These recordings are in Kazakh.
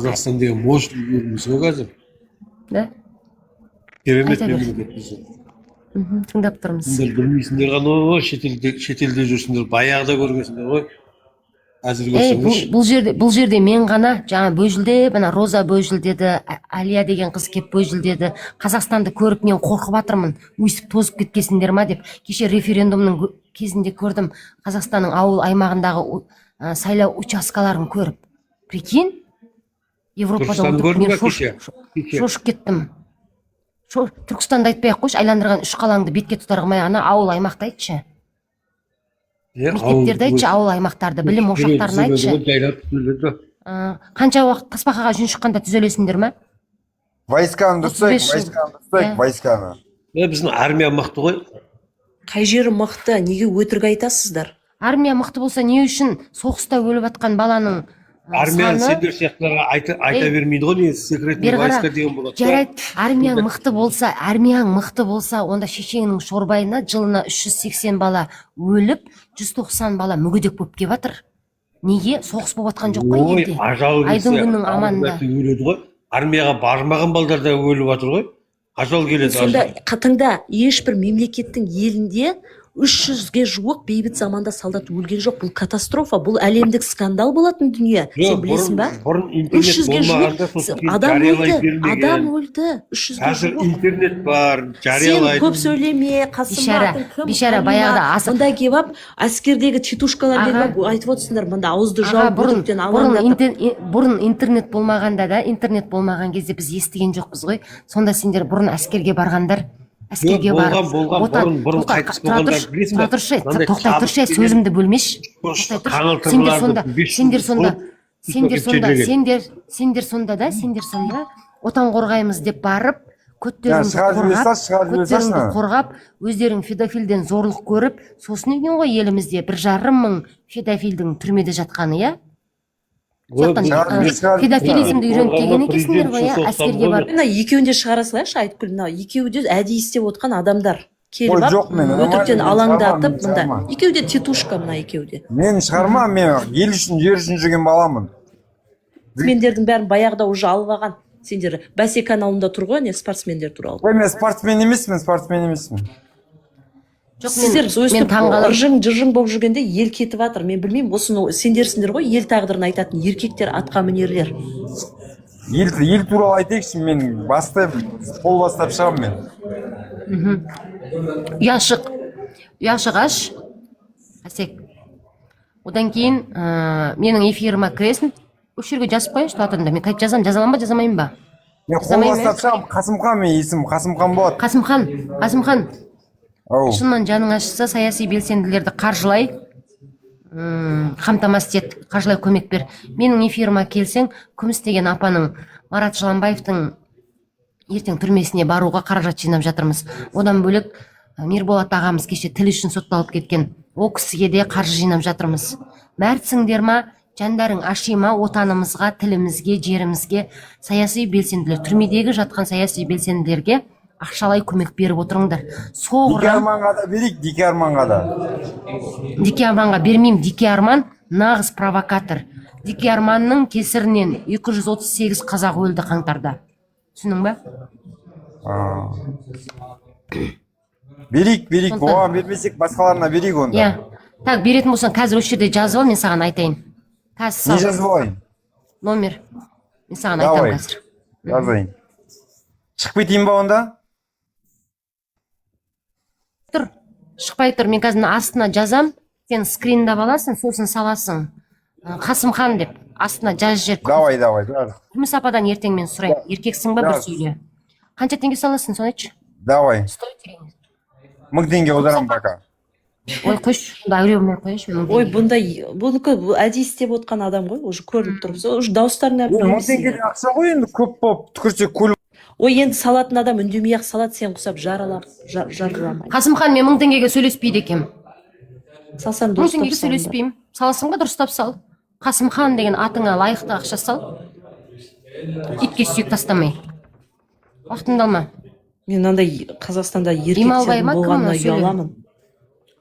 Қазақстан деген мощный еліміз ғой қазір. Да? Керемет Айта бер. мемлекет бізде. Тыңдап тұрмыз. Сендер білмейсіңдер ғана шетелде жүрсіңдер, баяғыда көргенсіңдер ғой. Әзір көрсеңдер. Бұл жерде мен ғана жаңа бөжілде, мына Роза бөжілдеді, Алия деген қыз кеп бөжілдеді. Қазақстанды көріп мен қорқып жатырмын, өйсіп тозып кеткесіңдер ма деп. Кеше референдумның кезінде көрдім Қазақстанның ауыл аймағындағы сайлау учаскаларын көріп. Прикинь? Европада отырып мен шошып кеттім. Түркістанды айтпай ақ қойшы, айландырған үш қалаңды бетке тұтар қылмай ана ауыл аймақты айтшы. Мектептерді айтшы, ауыл аймақтарды, білім ошақтарын айтшы. Қанша уақыт тасбақаға жүн шыққанда түзелесіңдер ме? Войсканы дұрыстайық, войсканы. Біздің армия мықты ғой. Қай жері мықты, неге өтірік айтасыздар? Армия мықты болса, не үшін соғыста өліп жатқан баланың армияны сендер сияқтыларға айта бермейді ғой, не секретный войска деген болады. Жарайды, армияң мықты болса, онда шешеңнің шорбайына жылына 380 бала өліп, 190 бала мүгедек болып келіп жатыр. Неге? Соғыс болып жатқан жоқ қой елде. Айдың күннің аманында. Өледі ғой. Армияға бармаған балдар да өліп жатыр ғой. Ажал келеді. Сонда қатыңда ешбір мемлекеттің елінде 300-ге жуық бейбіт заманда солдат өлген жоқ. Бұл катастрофа, бұл әлемдік скандал болатын дүние. Сен білесің ба? Бұрын интернет болмағанда адам өлді. 300-ге қазір жуық. интернет бар, жариялайды. Сен көп сөйлеме, Қасым-Атын кім? Бишара баяғыда мұнда келіп, әскердегі титушкалар келіп айтып отырсыңдар, мұнда ауызды жауып өтіріктен алаңдатып. Бұрын интернет болмағанда да, интернет болмаған кезде біз естіген жоқпыз ғой. Сонда сендер бұрын әскерге барғандар, әскерге барып, бұрын қайтыс болғандар білесің бе? Тоқтай тұршы, сөзімді бөлмеш. Сендер сонда отан қорғаймыз деп барып, көттеріңді қорғап, өздерің педофилден зорлық көріп, сосын екен ғой елімізде 1,5 мың педофилдің түрмеде жатқаны, я? Педофилизмді үйреніп келген екенсіңдер ғой, әскерге барып. Екеуінде шығара салайықшы, Айткүл, екеуі де әдейі істеп отқан адамдар. Келіп өтіріктен алаңдатып, мұнда. Екеуі де титушка, мына екеуі де. Мен шығарма, мен ел үшін, жер үшін жүрген баламын. Спортсмендердің бәрін баяғыда уже алып алған. Сендер Бәсе каналында тұр ғой, не спортсмендер туралы. Мен спортсмен емеспін. Сіздер өстіп ыржың болып жүргенде ел кетіп жатыр. Мен білмеймін, осыны сендерсіңдер ғой, ел тағдырын айтатын еркектер, атқа мінерлер. Ел туралы айтайықшы, мен қол бастап шығам мен. Ұяшық аш, Асек. Одан кейін менің эфиріма кіресің, осы жерге жазып қойыңшы туатында. Мен қайтып жазамын ба, жазамайын ба? Мен қол бастап шығам, Қасымхан, мен есім Қасымхан болады. Қасымхан. Шынымен жаның ашса, саяси белсенділерді қаржылай қамтамасыз ет, қаржылай көмек бер. Менің эфиріма келсең, Күміс деген апаның, Марат Жыланбаевтың ертең түрмесіне баруға қаражат жинап жатырмыз. Одан бөлек Мирболат ағамыз кеше тіл үшін сотталып кеткен. О кісіге де қаржы жинап жатырмыз. Мәртсіңдер ма, жандарың ашима отанымызға, тілімізге, жерімізге, саяси белсенділер, түрмедегі жатқан саяси белсенділерге ақшалай көмек беріп отырыңдар. Дикарманға да берейік, Дикарманға да. Дикарманға бермеймін, Дикарман нағыз провокатор. Дикарманның кесірінен 238 қазақ өлді қаңтарда. Түсінің ба? Берейік, оған бермесек басқаларына берейік онда. Так, беретін болсаң, қазір осы жерде жазып ал, мен саған айтайын. Не жазып алайын? Номер. Мен саған айтам қазір. Жазайын. Шықпай тейін ба онда? Тұр, шықпай тұр, мен қазір астына жазам, сен скриндап аласың, сосын саласың. Қасымхан деп, астына жаз жер. Давай. Күміс ападан ертең мен сұрайын, еркексің ба, бір сөйле. Қанша теңге саласың, соны айтшы? Давай. 1000 теңге аударам пока. Ой, қойшы, әуреумен қойшы. Ой, бұнікі әдейі істеп отқан адам ғой, уже көрініп тұрып. Уже дауыстарына... 1000 теңге ақша ғой, енді көп болып түкірсе көл. Ой, енді салатын адам үндемей-ақ салат, сен құсап жарыламай. Қасымхан, мен 1000 теңгеге сөйлеспейді екем. Салсаң 1000 теңгеге сөйлеспеймін. Саласың ба, дұрыстап сал. Қасымхан деген атыңа лайықты ақша сал. Итке сүйек тастамай. Уақытымды алма. Мен андай Қазақстанда еркектердің болғанына ұяламын.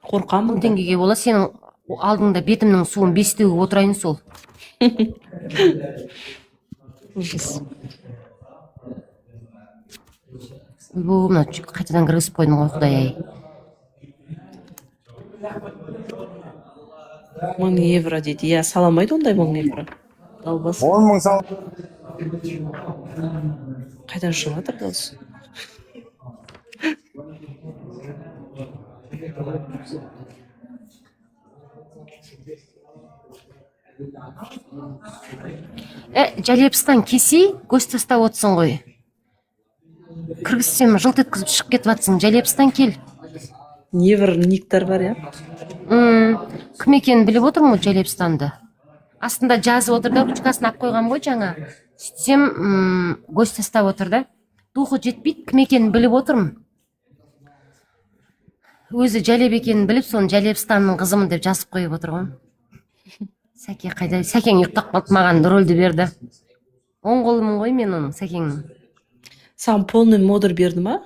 Қорқамын. 1000 теңгеге бола, сенің алдыңда бетімнің суын 5 төгіп отырайын сол. ужас. ойбой мына қайтадан кіргізіп қойдың ғой құдай ай. 1000 евро дейді. Иә, сала алмайды ондай 1000 евро. Далбас. 10.000 сал. Қайдан шығып жатыр дауыс? Жалепстан кесей көз тастап отырсың ғой. Кіргізсем жылт еткізіп шығып кетіп жатсың. Жалепстан кел. Небір никтар бар, иә? Кім екенін біліп отырмын ғой Жалепстанды. Астында жазып отыр да, ручкасын ақ қойған ғой жаңа. Сөйтсем, көз тастап отыр да. Духы жетпейді, кім екенін біліп отырмын. Өзі Жалеп екенін біліп, соны Жалепстанның қызымын деп жазып қойып отыр ғой. Сәке қайда? Сәкең ұйықтап қалып маған рөлді берді. Оң қолымын ғой мен оның, Сәкеңнің. Саған полный модер берді ма?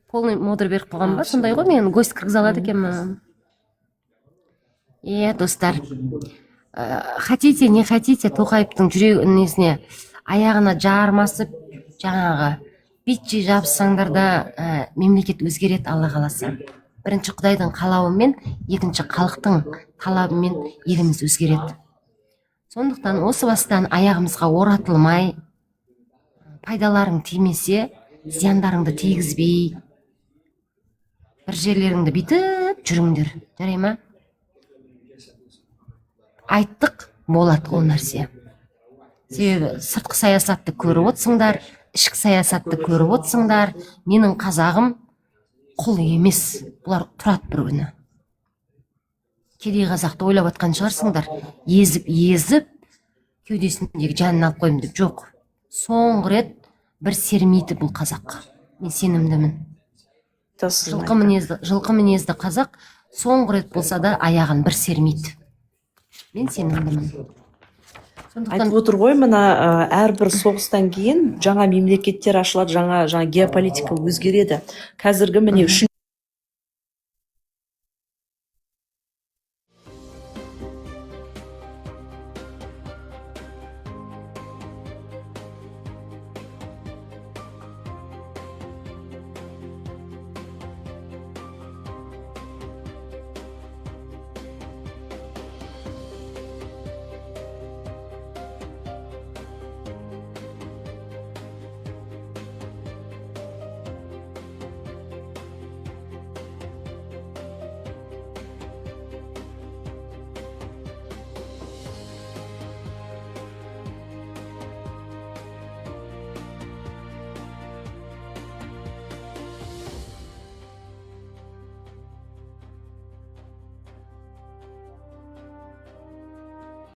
Полный модер беріп қойған ба? Сондай ғой, мен гость кіргізе алады екенмін. Достар, хотите, не хотите, Тоқаевтың несіне аяғына жармасып, жаңағы битчи жабыссаңдар да мемлекет өзгереді, Алла қаласа. Бірінші Құдайдың қалауымен, екінші халықтың талабымен еліміз өзгереді. Сондықтан осы бастан аяғымызға оратылмай, пайдаларың тимесе, зияндарыңды тигізбей, бір жерлеріңді бүйтіп жүріңдер, жарай ма? Айттық, болады ол нәрсе. Себебі сыртқы саясатты көріп отырсыңдар, ішкі саясатты көріп отырсыңдар. Менің қазағым құл емес, бұлар тұрады бір күні. Кедей қазақты ойлап жатқан шығарсыңдар, езіп, кеудесіндегі жанын алып қойым деп. Жоқ, соңғы рет бір сермейді бұл қазақ. Мен сенімдімін. Жылқы мінезді қазақ соңғы рет болса да аяғын бір сермейді. Мен сенімдімін. Айтып отыр ғой, мына әрбір соғыстан кейін жаңа мемлекеттер ашылады, жаңа геополитика өзгереді. Қазіргі міне